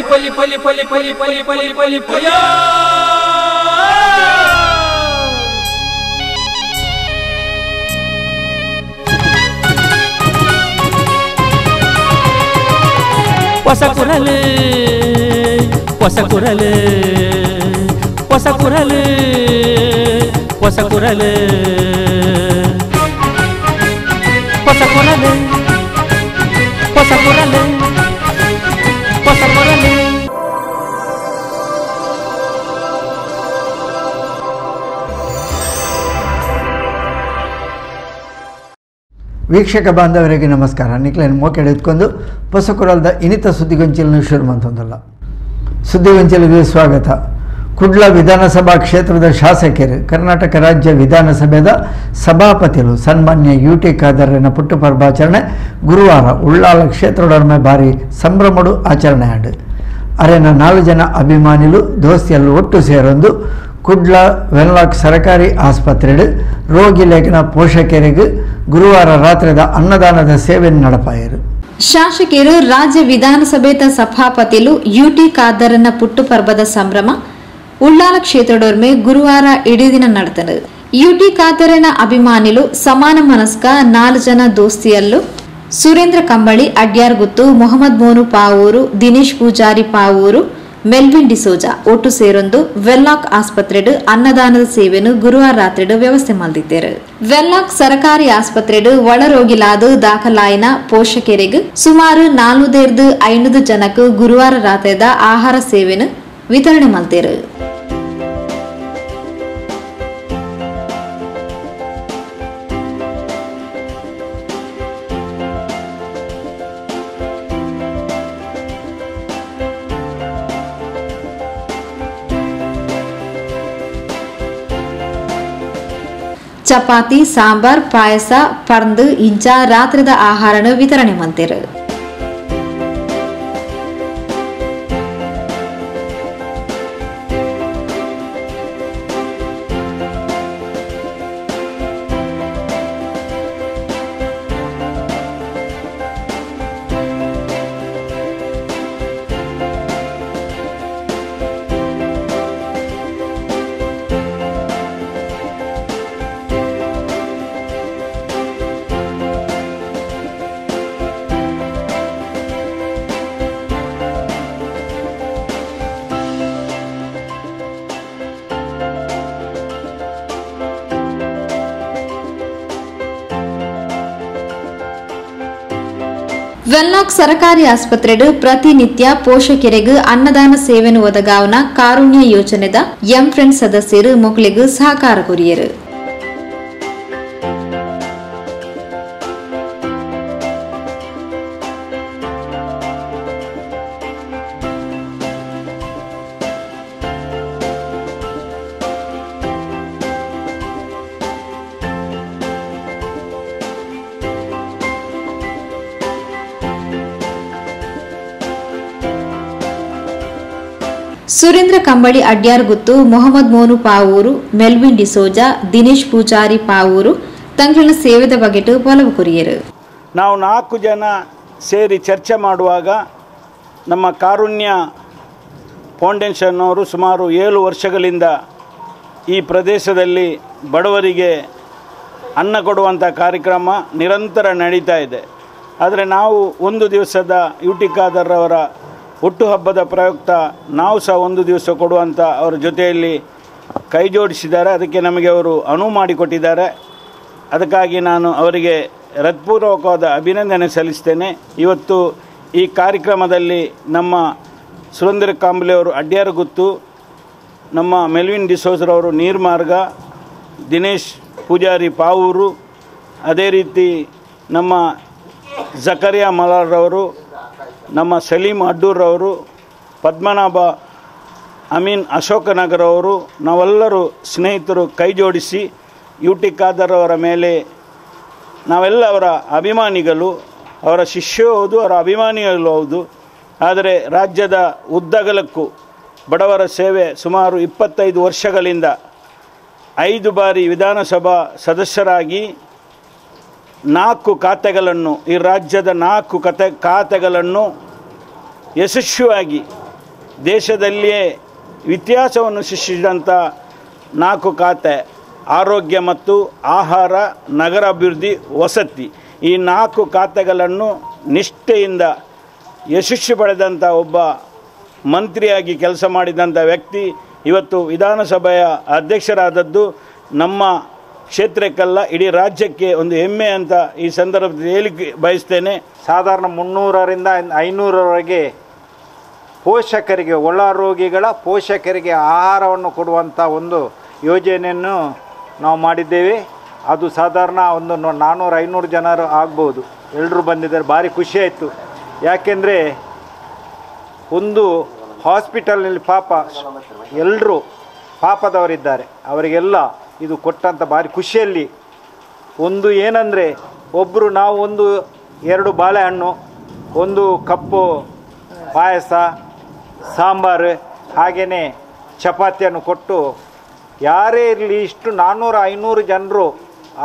poli poli poli poli poli poli poli poli Posakurale Posakurale Posakurale Posakurale Posakurale Posakurale Posakurale ವೀಕ್ಷಕ ಬಾಂಧವರಿಗೆ ನಮಸ್ಕಾರ. ನಿಖಿಲನ್ ಮೋಕೆಡೆ ಎತ್ಕೊಂಡು ಹೊಸಕುರಲ್ದ ಇನಿತ ಸುದ್ದಿಗೊಂಚಲನ್ನು ಶುರು ಮಾಡ್ತಂದಲ್ಲ. ಸುದ್ದಿಗೊಂಚಲಿಗೆ ಸ್ವಾಗತ. ಕುಡ್ಲ ವಿಧಾನಸಭಾ ಕ್ಷೇತ್ರದ ಶಾಸಕರು ಕರ್ನಾಟಕ ರಾಜ್ಯ ವಿಧಾನಸಭೆದ ಸಭಾಪತಿಗಳು ಸನ್ಮಾನ್ಯ ಯುಟಿ ಖಾದರ್ನ ಪುಟ್ಟಪರ್ವಾಚರಣೆ ಗುರುವಾರ ಉಳ್ಳಾಲ ಕ್ಷೇತ್ರದೊಡಮೆ ಭಾರಿ ಸಂಭ್ರಮಡು ಆಚರಣೆ ಆಡು. ಅರೆನ 4 ಜನ ಅಭಿಮಾನಿಗಳು ದೋಸ್ತಿಯಲ್ಲಿ ಒಟ್ಟು ಸೇರೊಂದು ಕುಡ್ಲ ವೆನ್ಲಾಕ್ ಸರ್ಕಾರಿ ಆಸ್ಪತ್ರೆಡು ರೋಗಿ ಲೇಖನ ಪೋಷಕರಿಗೆ ಗುರುವಾರ ರಾತ್ರಿದ ಅನ್ನದಾನದ ಸೇವೆ ನಡಪಾಯರು. ಶಾಸಕರು ರಾಜ್ಯ ವಿಧಾನಸಭೆದ ಸಭಾಪತಿಲು ಯುಟಿ ಖಾದರ್ನ ಪುಟ್ಟುಪರ್ವದ ಸಂಭ್ರಮ ಉಳ್ಳಾಲ ಕ್ಷೇತ್ರದೊರ್ಮೆ ಗುರುವಾರ ಇಡೀ ದಿನ ನಡೆದನು. ಯುಟಿ ಖಾದರ್ನ ಅಭಿಮಾನಿಲು ಸಮಾನ ಮನಸ್ಕ 4 ಜನ ದೋಸ್ತಿಯಲ್ಲು ಸುರೇಂದ್ರ ಕಂಬಳಿ ಅಡ್ಯಾರ್ಗುತ್ತು, ಮೊಹಮ್ಮದ್ ಮೋನು ಪಾವೂರು, ದಿನೇಶ್ ಪೂಜಾರಿ ಪಾವೂರು, ಮೆಲ್ವಿನ್ ಡಿಸೋಜಾ ಒಟ್ಟು ಸೇರೊಂದು ವೆನ್ಲಾಕ್ ಆಸ್ಪತ್ರೆಡು ಅನ್ನದಾನದ ಸೇವೆಯನ್ನು ಗುರುವಾರ ರಾತ್ರಿಡು ವ್ಯವಸ್ಥೆ ಮಾಡಿದ್ದಾರೆ. ವೆನ್ಲಾಕ್ ಸರ್ಕಾರಿ ಆಸ್ಪತ್ರೆಡು ಒಳರೋಗಿಲಾದ ದಾಖಲಾಯಿನ ಪೋಷಕರಿಗೆ ಸುಮಾರು 4,500 ಜನಕ್ಕೆ ಗುರುವಾರ ರಾತ್ರಿದ ಆಹಾರ ಸೇವೆಯನ್ನು ವಿತರಣೆ ಮಾಡಿದ್ದಾರೆ. ಚಪಾತಿ, ಸಾಂಬಾರ್, ಪಾಯಸ, ಪರ್ದು ಇಂಚ ರಾತ್ರಿದ ಆಹಾರನ ವಿತರಣೆ ಮಾಡ್ತಾರೆ. ವೆನ್ಲಾಕ್ ಸರ್ಕಾರಿ ಆಸ್ಪತ್ರೆಡು ಪ್ರತಿನಿತ್ಯ ಪೋಷಕರಿಗೆ ಅನ್ನದಾನ ಸೇವೆಯನ್ನು ಒದಗಾವನ ಕಾರುಣ್ಯ ಯೋಜನೆದ ಎಂ ಫ್ರೆಂಡ್ಸ್ ಸದಸ್ಯರು ಮಕ್ಕಳಿಗೆ ಸಹಕಾರ ಕೊರಿಯರು. ಸುರೇಂದ್ರ ಕಂಬಳಿ ಅಡ್ಯಾರ್ಗುತ್ತು, ಮೊಹಮ್ಮದ್ ಮೋನು ಪಾವೂರು, ಮೆಲ್ವಿನ್ ಡಿಸೋಜಾ, ದಿನೇಶ್ ಪೂಜಾರಿ ಪಾವೂರು ತಂಗಳ ಸೇವೆದ ಬಗೆಟು ಒಲವು ಕೊರಿಯರು. ನಾವು 4 ಜನ ಸೇರಿ ಚರ್ಚೆ ಮಾಡುವಾಗ ನಮ್ಮ ಕಾರುಣ್ಯ ಫೌಂಡೇಶನ್ ಅವರು ಸುಮಾರು 7 ವರ್ಷಗಳಿಂದ ಈ ಪ್ರದೇಶದಲ್ಲಿ ಬಡವರಿಗೆ ಅನ್ನ ಕೊಡುವಂಥ ಕಾರ್ಯಕ್ರಮ ನಿರಂತರ ನಡೀತಾ ಇದೆ. ಆದರೆ ನಾವು ಒಂದು ದಿವಸದ ಯುಟಿ ಖಾದರ್ ಅವರ ಹುಟ್ಟುಹಬ್ಬದ ಪ್ರಯುಕ್ತ ನಾವು ಸಹ ಒಂದು ದಿವಸ ಕೊಡುವಂಥ ಅವರ ಜೊತೆಯಲ್ಲಿ ಕೈ ಜೋಡಿಸಿದ್ದಾರೆ. ಅದಕ್ಕೆ ನಮಗೆ ಅವರು ಅನುವು ಮಾಡಿಕೊಟ್ಟಿದ್ದಾರೆ. ಅದಕ್ಕಾಗಿ ನಾನು ಅವರಿಗೆ ಹೃತ್ಪೂರ್ವಕವಾದ ಅಭಿನಂದನೆ ಸಲ್ಲಿಸ್ತೇನೆ. ಇವತ್ತು ಈ ಕಾರ್ಯಕ್ರಮದಲ್ಲಿ ನಮ್ಮ ಸುರೇಂದ್ರ ಕಾಂಬ್ಳೆಯವರು ಅಡ್ಯಾರಗುತ್ತು, ನಮ್ಮ ಮೆಲ್ವಿನ್ ಡಿಸೋಜ್ರವರು ನೀರ್ಮಾರ್ಗ, ದಿನೇಶ್ ಪೂಜಾರಿ ಪಾವೂರು, ಅದೇ ರೀತಿ ನಮ್ಮ ಜಕರಿಯಾ ಮಲಾರ್ರವರು, ನಮ್ಮ ಸಲೀಂ ಅಡ್ಡೂರವರು, ಪದ್ಮನಾಭ ಅಮೀನ್ ಅಶೋಕನಗರ ಅವರು, ನಾವೆಲ್ಲರೂ ಸ್ನೇಹಿತರು ಕೈ ಜೋಡಿಸಿ ಯುಟಿ ಖಾದರ್ ಅವರ ಮೇಲೆ ನಾವೆಲ್ಲ ಅವರ ಅಭಿಮಾನಿಗಳು, ಅವರ ಶಿಷ್ಯೂ ಹೌದು, ಅವರ ಅಭಿಮಾನಿಗಳು ಹೌದು. ಆದರೆ ರಾಜ್ಯದ ಉದ್ದಗಲಕ್ಕೂ ಬಡವರ ಸೇವೆ ಸುಮಾರು 25 ವರ್ಷಗಳಿಂದ 5 ಬಾರಿ ವಿಧಾನಸಭಾ ಸದಸ್ಯರಾಗಿ 4 ಖಾತೆಗಳನ್ನು, ಈ ರಾಜ್ಯದ 4 ಖಾತೆಗಳನ್ನು ಯಶಸ್ವಿಯಾಗಿ ದೇಶದಲ್ಲಿಯೇ ವ್ಯತ್ಯಾಸವನ್ನು ಸೃಷ್ಟಿಸಿದಂಥ 4 ಖಾತೆ: ಆರೋಗ್ಯ ಮತ್ತು ಆಹಾರ, ನಗರಾಭಿವೃದ್ಧಿ, ವಸತಿ. ಈ 4 ಖಾತೆಗಳನ್ನು ನಿಷ್ಠೆಯಿಂದ ಯಶಸ್ವಿ ಪಡೆದಂಥ ಒಬ್ಬ ಮಂತ್ರಿಯಾಗಿ ಕೆಲಸ ಮಾಡಿದಂಥ ವ್ಯಕ್ತಿ ಇವತ್ತು ವಿಧಾನಸಭೆಯ ಅಧ್ಯಕ್ಷರಾದದ್ದು ನಮ್ಮ ಕ್ಷೇತ್ರಕ್ಕಲ್ಲ, ಇಡೀ ರಾಜ್ಯಕ್ಕೆ ಒಂದು ಹೆಮ್ಮೆ ಅಂತ ಈ ಸಂದರ್ಭದಲ್ಲಿ ಹೇಳಿಕೆ ಬಯಸ್ತೇನೆ. ಸಾಧಾರಣ 300ರಿಂದ 500ರವರೆಗೆ ಪೋಷಕರಿಗೆ, ಒಳ ರೋಗಿಗಳ ಪೋಷಕರಿಗೆ ಆಹಾರವನ್ನು ಕೊಡುವಂಥ ಒಂದು ಯೋಜನೆಯನ್ನು ನಾವು ಮಾಡಿದ್ದೇವೆ. ಅದು ಸಾಧಾರಣ ಒಂದು 400-500 ಜನರು ಆಗ್ಬೋದು. ಎಲ್ಲರೂ ಬಂದಿದ್ದಾರೆ, ಭಾರಿ ಖುಷಿಯಾಯಿತು. ಯಾಕೆಂದರೆ ಒಂದು ಹಾಸ್ಪಿಟಲ್ನಲ್ಲಿ ಪಾಪ ಎಲ್ಲರೂ ಪಾಪದವರಿದ್ದಾರೆ, ಅವರಿಗೆಲ್ಲ ಇದು ಕೊಟ್ಟಂಥ ಭಾರಿ ಖುಷಿಯಲ್ಲಿ. ಒಂದು ಏನಂದರೆ, ಒಬ್ಬರು ನಾವು 1-2 ಬಾಳೆಹಣ್ಣು, 1 ಕಪ್ಪು ಪಾಯಸ, ಸಾಂಬಾರು, ಹಾಗೆಯೇ ಚಪಾತಿಯನ್ನು ಕೊಟ್ಟು, ಯಾರೇ ಇರಲಿ ಇಷ್ಟು 400-500 ಜನರು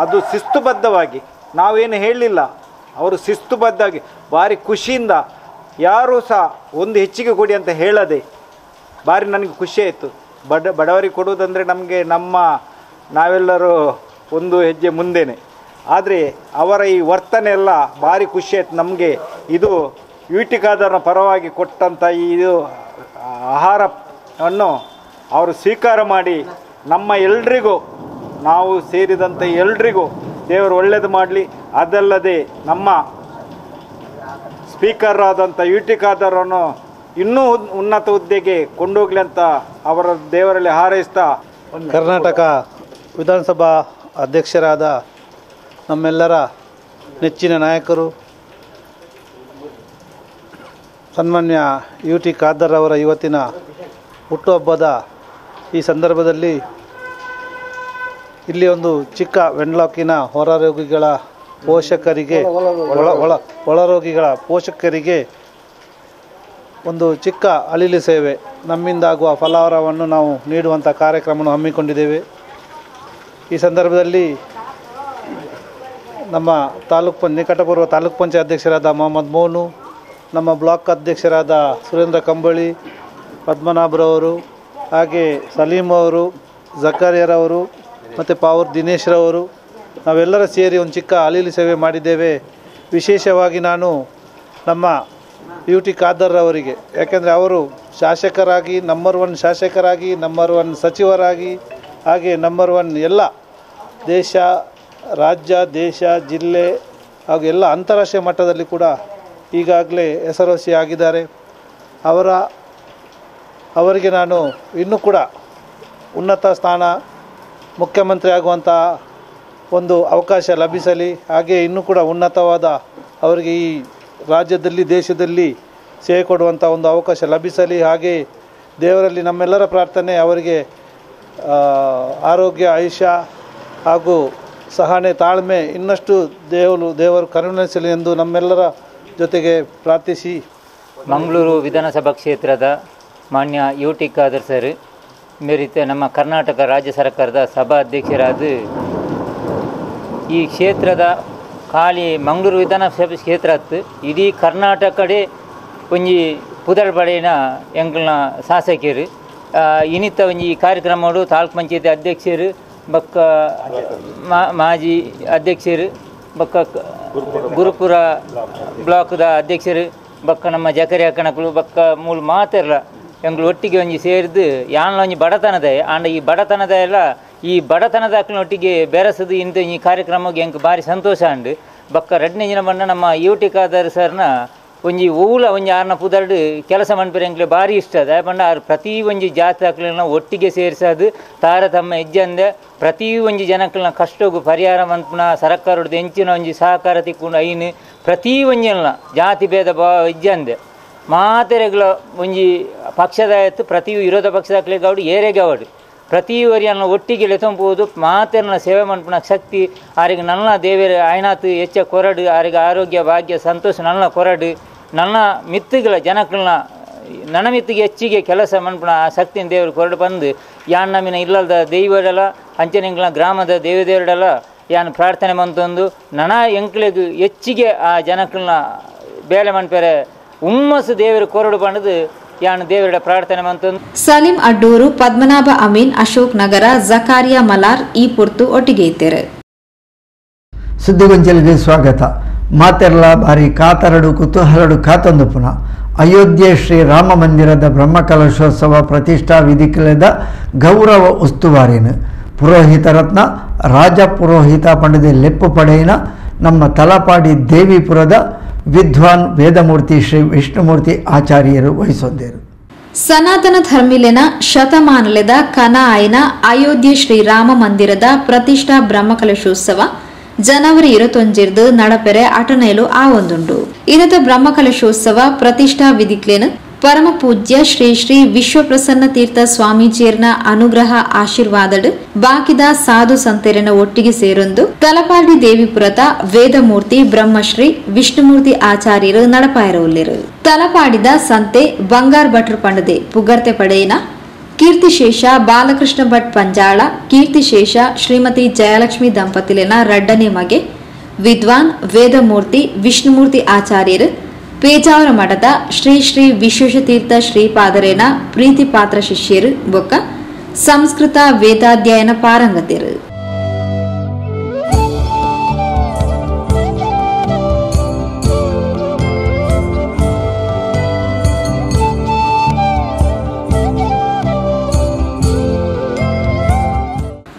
ಅದು ಶಿಸ್ತುಬದ್ಧವಾಗಿ, ನಾವೇನು ಹೇಳಲಿಲ್ಲ, ಅವರು ಶಿಸ್ತುಬದ್ಧವಾಗಿ ಭಾರಿ ಖುಷಿಯಿಂದ, ಯಾರೂ ಸಹ ಒಂದು ಹೆಚ್ಚಿಗೆ ಕೊಡಿ ಅಂತ ಹೇಳದೆ ಭಾರಿ ನನಗೆ ಖುಷಿಯಾಯಿತು. ಬಡವರಿಗೆ ಕೊಡುವುದಂದರೆ ನಮಗೆ ನಾವೆಲ್ಲರೂ ಒಂದು ಹೆಜ್ಜೆ ಮುಂದೆನೆ. ಆದರೆ ಅವರ ಈ ವರ್ತನೆ ಎಲ್ಲ ಭಾರಿ ಖುಷಿಯಾಯಿತು ನಮಗೆ. ಇದು ಯುಟಿ ಖಾದರ್ನ ಪರವಾಗಿ ಕೊಟ್ಟಂಥ ಇದು ಆಹಾರವನ್ನು ಅವರು ಸ್ವೀಕಾರ ಮಾಡಿ ನಮ್ಮ ಎಲ್ರಿಗೂ, ನಾವು ಸೇರಿದಂಥ ಎಲ್ರಿಗೂ ದೇವರು ಒಳ್ಳೆಯದು ಮಾಡಲಿ. ಅದಲ್ಲದೆ ನಮ್ಮ ಸ್ಪೀಕರ್ ಆದಂಥ ಯುಟಿ ಖಾದರನ್ನು ಇನ್ನೂ ಉನ್ನತ ಹುದ್ದೆಗೆ ಕೊಂಡೋಗ್ಲಿ ಅಂತ ಅವರ ದೇವರಲ್ಲಿ ಹಾರೈಸ್ತಾ, ಕರ್ನಾಟಕ ವಿಧಾನಸಭಾ ಅಧ್ಯಕ್ಷರಾದ ನಮ್ಮೆಲ್ಲರ ನೆಚ್ಚಿನ ನಾಯಕರು ಸನ್ಮಾನ್ಯ ಯುಟಿ ಖಾದರ್ ಅವರ ಇವತ್ತಿನ ಹುಟ್ಟುಹಬ್ಬದ ಈ ಸಂದರ್ಭದಲ್ಲಿ ಇಲ್ಲಿ ಒಂದು ಚಿಕ್ಕ ವೆನ್ಲಾಕಿನ ಹೊರರೋಗಿಗಳ ಪೋಷಕರಿಗೆ ಒಳರೋಗಿಗಳ ಪೋಷಕರಿಗೆ ಒಂದು ಚಿಕ್ಕ ಅಳಿಲು ಸೇವೆ, ನಮ್ಮಿಂದಾಗುವ ಫಲಾಹಾರವನ್ನು ನಾವು ನೀಡುವಂಥ ಕಾರ್ಯಕ್ರಮವನ್ನು ಹಮ್ಮಿಕೊಂಡಿದ್ದೇವೆ. ಈ ಸಂದರ್ಭದಲ್ಲಿ ನಮ್ಮ ನಿಕಟಪೂರ್ವ ತಾಲೂಕು ಪಂಚಾಯತ್ ಅಧ್ಯಕ್ಷರಾದ ಮೊಹಮ್ಮದ್ ಮೋನು, ನಮ್ಮ ಬ್ಲಾಕ್ ಅಧ್ಯಕ್ಷರಾದ ಸುರೇಂದ್ರ ಕಂಬಳಿ, ಪದ್ಮನಾಭರವರು, ಹಾಗೆ ಸಲೀಂ ಅವರು, ಜಕಾರಿಯರವರು ಮತ್ತು ಪಾವೂರ್ ದಿನೇಶ್ರವರು, ನಾವೆಲ್ಲರ ಸೇರಿ ಒಂದು ಚಿಕ್ಕ ಅಳಿಲು ಸೇವೆ ಮಾಡಿದ್ದೇವೆ. ವಿಶೇಷವಾಗಿ ನಾನು ನಮ್ಮ ಯುಟಿ ಖಾದರ್ ಅವರಿಗೆ, ಯಾಕೆಂದರೆ ಅವರು ಶಾಸಕರಾಗಿ ನಂಬರ್ 1 ಶಾಸಕರಾಗಿ, ನಂಬರ್ 1 ಸಚಿವರಾಗಿ, ಹಾಗೆ ನಂಬರ್ 1 ಎಲ್ಲ ರಾಜ್ಯ, ದೇಶ, ಜಿಲ್ಲೆ ಹಾಗೂ ಎಲ್ಲ ಅಂತಾರಾಷ್ಟ್ರೀಯ ಮಟ್ಟದಲ್ಲಿ ಕೂಡ ಈಗಾಗಲೇ ಹೆಸರುವಾಸಿ ಆಗಿದ್ದಾರೆ. ಅವರಿಗೆ ನಾನು ಇನ್ನೂ ಕೂಡ ಉನ್ನತ ಸ್ಥಾನ, ಮುಖ್ಯಮಂತ್ರಿ ಆಗುವಂಥ ಒಂದು ಅವಕಾಶ ಲಭಿಸಲಿ, ಹಾಗೆ ಇನ್ನೂ ಕೂಡ ಉನ್ನತವಾದ ಅವರಿಗೆ ಈ ರಾಜ್ಯದಲ್ಲಿ, ದೇಶದಲ್ಲಿ ಸೇವೆ ಕೊಡುವಂಥ ಒಂದು ಅವಕಾಶ ಲಭಿಸಲಿ. ಹಾಗೆ ದೇವರಲ್ಲಿ ನಮ್ಮೆಲ್ಲರ ಪ್ರಾರ್ಥನೆ ಅವರಿಗೆ ಆರೋಗ್ಯ, ಆಯುಷ್ಯ ಹಾಗೂ ಸಹನೆ, ತಾಳ್ಮೆ ಇನ್ನಷ್ಟು ದೇವರು ಕರುಣಿಸಲಿ ಎಂದು ನಮ್ಮೆಲ್ಲರ ಜೊತೆಗೆ ಪ್ರಾರ್ಥಿಸಿ. ಮಂಗಳೂರು ವಿಧಾನಸಭಾ ಕ್ಷೇತ್ರದ ಮಾನ್ಯ ಯುಟಿ ಖಾದರ್ ಸರ್ ಮೇರಿತ ನಮ್ಮ ಕರ್ನಾಟಕ ರಾಜ್ಯ ಸರ್ಕಾರದ ಸಭಾ ಅಧ್ಯಕ್ಷರಾದ ಈ ಕ್ಷೇತ್ರದ ಖಾಲಿ ಮಂಗಳೂರು ವಿಧಾನಸಭೆ ಕ್ಷೇತ್ರ ಇಡೀ ಕರ್ನಾಟಕಡೆ ಒಂಜಿ ಪುದರ್ ಬಡೆನ ಎಂಕಲ್ನ ಶಾಸಕರು ಇನ್ನಿತ ಒಂಜಿ ಕಾರ್ಯಕ್ರಮ ತಾಲೂಕು ಪಂಚಾಯತಿ ಅಧ್ಯಕ್ಷರು ಬಕ್ಕ ಮಾಜಿ ಅಧ್ಯಕ್ಷರು ಬಕ್ಕ ಗುರುಪುರ ಬ್ಲಾಕ್ದ ಅಧ್ಯಕ್ಷರು ಬಕ್ಕ ನಮ್ಮ ಜಕರಿಯ ಕಣಕಲು ಬಕ್ಕ ಮೂಲ ಮಾತೆಲ್ಲ ಎಂಗಳು ಒಟ್ಟಿಗೆ ಒಂಜಿ ಸೇರಿದು ಯಾನ್ಲ ಒಂಜಿ ಬಡತನದ ಆಂಡ ಈ ಬಡತನದ ಎಲ್ಲ ಈ ಬಡತನದ ಒಟ್ಟಿಗೆ ಬೆರೆಸದು ಇಂಥ ಈ ಕಾರ್ಯಕ್ರಮಕ್ಕೆ ಎಂಕ್ ಭಾರಿ ಸಂತೋಷ ಅಂಡು ಬಕ್ಕ 2ನೇ ದಿನ ಬಂದ ನಮ್ಮ ಯುಟಿ ಖಾದರ್ ಸರ್ನ ಒಂಜಿ ಊಲ ಒಂಜಿ ಆರ್ನ ಪುದರ್ಡು ಕೆಲಸ ಮನ್ಪರೆ ಎಂಕ್ಲೆ ಭಾರಿ ಇಷ್ಟ ಅದ ಪಂಡ ಆರು ಪ್ರತಿ ಒಂಜಿ ಜಾತಿ ಆಕಳನ್ನ ಒಟ್ಟಿಗೆ ಸೇರಿಸೋದು ತಾರತಮ್ಮ ಹೆಜ್ಜಂದೆ ಪ್ರತಿ ಒಂಜಿ ಜನಕ್ಕಳನ್ನ ಕಷ್ಟಗೂ ಪರಿಹಾರ ಮನ್ಪುನ ಸರ್ಕಾರದ ಹೆಂಚಿನ ಒಂಜಿ ಸಹಕಾರ ತಿಕ್ಕೊಂಡು ಐನು ಪ್ರತಿ ಒಂಜಿನ ಜಾತಿ ಭೇದ ಭಾವ ಹೆಜ್ಜಂದೆ ಮಾತೆರೆಗಳ ಒಂಜಿ ಪಕ್ಷದ ಆಯ್ತು ಪ್ರತಿ ವಿರೋಧ ಪಕ್ಷದ ಗೌಡು ಏರೆಗೌಡು ಪ್ರತಿ ವರಿಯನ್ನು ಒಟ್ಟಿಗೆ ಲೆತಂಪುವುದು ಮಾತೆರ್ನ ಸೇವೆ ಮನ್ಪುನ ಶಕ್ತಿ ಆರಿಗೆ ನನ್ನ ದೇವರ ಆಯ್ನಾತು ಹೆಚ್ಚ ಕೊರಡು ಆರಿಗೆ ಆರೋಗ್ಯ ಭಾಗ್ಯ ಸಂತೋಷ ನನ್ನ ಕೊರಡು ನನ್ನ ಮಿತ್ತುಗಳ ಜನಗಳನ್ನ ನನ್ನ ಮಿತ್ತಿಗೆ ಹೆಚ್ಚಿಗೆ ಕೆಲಸ ಮನ್ಪುನ ಆ ಶಕ್ತಿನ ದೇವರು ಕೊರಡು ಬಂದು ಯಾನ್ ನಮ್ಮಿನ ಇಲ್ಲದ ದೈವಡೆಲ್ಲ ಅಂಚನೆಗಳ ಗ್ರಾಮದ ದೇವದೇವರೆಲ್ಲ ಯಾನ್ ಪ್ರಾರ್ಥನೆ ಮಂತೊಂದು ನನ್ನ ಎಂಕ್ಲೆಗೂ ಹೆಚ್ಚಿಗೆ ಆ ಜನಗಳನ್ನ ಬೇಲೆ ಮನ್ಪೆರೆ ಹುಮ್ಮಸ್ಸು ದೇವರು ಕೊರಡು ಬಂದದು ಯಾನು ದೇವರ ಪ್ರಾರ್ಥನೆ ಮಂತು ಸಲೀಂ ಅಡ್ಡೂರು, ಪದ್ಮನಾಭ ಅಮೀನ್, ಅಶೋಕ್ ನಗರ, ಜಕಾರಿಯಾ ಮಲಾರ್ ಈ ಪುರ್ತು ಒಟ್ಟಿಗೆ ಇದ್ದಾರೆ. ಸುದ್ದಿಗೊಂಚಲಿಗೆ ಸ್ವಾಗತ. ಮಾತೆರ್ಲ ಬಾರಿ ಕಾತರಡು ಕುತೂಹಲಡು ಕಾತೊಂದು ಪುನಃ ಅಯೋಧ್ಯೆ ಶ್ರೀ ರಾಮ ಮಂದಿರದ ಬ್ರಹ್ಮಕಲಶೋತ್ಸವ ಪ್ರತಿಷ್ಠಾ ವಿಧಿಕಲೆದ ಗೌರವ ಉಸ್ತುವಾರಿನ ಪುರೋಹಿತ ರತ್ನ ರಾಜ ಪುರೋಹಿತ ಪಂಡದೆ ಲೆಪ್ಪು ಪಡೆಯಿನ ನಮ್ಮ ತಲಪಾಡಿ ದೇವಿಪುರದ ವಿದ್ವಾನ್ ವೇದಮೂರ್ತಿ ಶ್ರೀ ವಿಷ್ಣುಮೂರ್ತಿ ಆಚಾರ್ಯರು ವಹಿಸೊಂದೇರು. ಸನಾತನ ಧರ್ಮಿಲೆನ ಶತಮಾನಲೆದ ಕನ ಆಯ್ನ ಅಯೋಧ್ಯೆ ಶ್ರೀ ರಾಮ ಮಂದಿರದ ಪ್ರತಿಷ್ಠಾ ಬ್ರಹ್ಮಕಲಶೋತ್ಸವ ಜನವರಿ 21 ನಡಪೆರೆ ಅಟನೇಲು ಆವೊಂದುಂಡು. ಇದದ ಬ್ರಹ್ಮಕಲಶೋತ್ಸವ ಪ್ರತಿಷ್ಠಾ ವಿಧಿಕ್ಲೇನು ಪರಮ ಪೂಜ್ಯ ಶ್ರೀ ಶ್ರೀ ವಿಶ್ವಪ್ರಸನ್ನ ತೀರ್ಥ ಸ್ವಾಮೀಜಿಯರ್ನ ಅನುಗ್ರಹ ಆಶೀರ್ವಾದಡ್ ಬಾಕಿದ ಸಾಧು ಸಂತೆರನ ಒಟ್ಟಿಗೆ ಸೇರೊಂದು ತಲಪಾಡಿ ದೇವಿಪುರದ ವೇದಮೂರ್ತಿ ಬ್ರಹ್ಮಶ್ರೀ ವಿಷ್ಣುಮೂರ್ತಿ ಆಚಾರ್ಯರು ನಡಪಾಯಿರವುಲ್ಲಿರು. ತಲಪಾಡಿದ ಸಂತೆ ಬಂಗಾರ್ ಭಟ್ರು ಪಂಡದೆ ಪುಗರ್ತೆ ಪಡೆಯಿನ ಕೀರ್ತಿಶೇಷ ಬಾಲಕೃಷ್ಣ ಭಟ್ ಪಂಜಾಳ, ಕೀರ್ತಿಶೇಷ ಶ್ರೀಮತಿ ಜಯಲಕ್ಷ್ಮಿ ದಂಪತಿಲಿನ ರಡ್ಡನೇ ಮಗೆ ವಿದ್ವಾನ್ ವೇದಮೂರ್ತಿ ವಿಷ್ಣುಮೂರ್ತಿ ಆಚಾರ್ಯರು ಪೇಜಾವರ ಮಠದ ಶ್ರೀ ಶ್ರೀ ವಿಶ್ವೇಶತೀರ್ಥ ಶ್ರೀಪಾದರೇನ ಪ್ರೀತಿ ಪಾತ್ರ ಶಿಷ್ಯರು ಬೊಕ್ಕ ಸಂಸ್ಕೃತ ವೇದಾಧ್ಯಯನ ಪಾರಂಗತಿರು.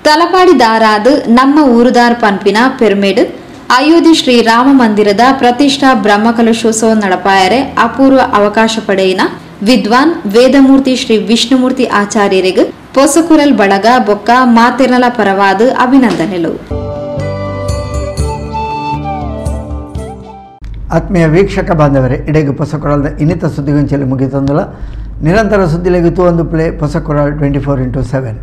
ತಲಪಾಡಿ ದಾರಾದ ನಮ್ಮ ಊರುದಾರ್ ಪನ್ಪಿನ ಪೆರ್ಮೇಡ್ ಅಯೋಧ್ಯೆ ಶ್ರೀ ರಾಮ ಮಂದಿರದ ಪ್ರತಿಷ್ಠಾ ಬ್ರಹ್ಮಕಲಶೋತ್ಸವ ನಡಪಾಯರೆ ಅಪೂರ್ವ ಅವಕಾಶ ಪಡೆಯಿನ ವಿದ್ವಾನ್ ವೇದಮೂರ್ತಿ ಶ್ರೀ ವಿಷ್ಣುಮೂರ್ತಿ ಆಚಾರ್ಯರಿಗೆ ಪೊಸಕುರಲ್ ಬಳಗ ಬೊಕ್ಕ ಮಾತೆರ್ನಲ ಪರವಾದ ಅಭಿನಂದನೆಲು. ಆತ್ಮೀಯ ವೀಕ್ಷಕ ಬಾಂಧವರೇ, ಇಡೆಗೆ ಪೊಸಕುರಲ್ದ ಇನ್ನಿತ ಸುದ್ದಿಗೊಂಚಲಿ ಮುಗಿತಂದಲ ನಿರಂತರ ಸುದ್ದಿಲೆಗಿತು ಒಂದು ಪ್ಲೇ ಪೊಸಕುರಲ್ 24x7.